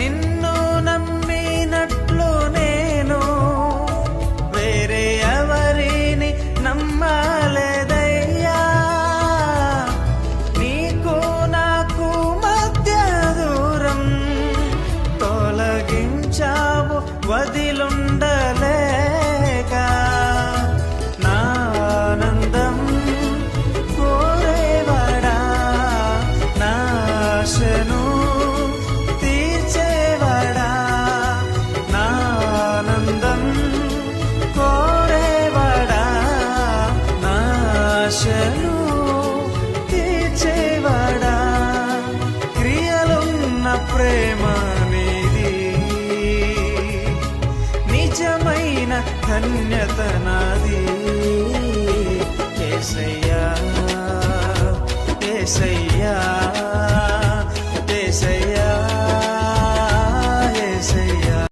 నిన్ను నమ్మినట్లు నేను వేరే ఎవరిని నమ్మలేదయ్యా. నీకు నాకు మధ్య దూరం తొలగించావు వదిలుండలేక. నా ఆనందం కోరేవాడా, నా ఆశను తీర్చేవాడా, నా ఆనందం కోరేవాడా, నా ఆశను తీర్చేవాడా. క్రియలున్న ప్రేమ నీది, నిజమైన ధన్యత నాది. యేసయ్యా యేసయ్యా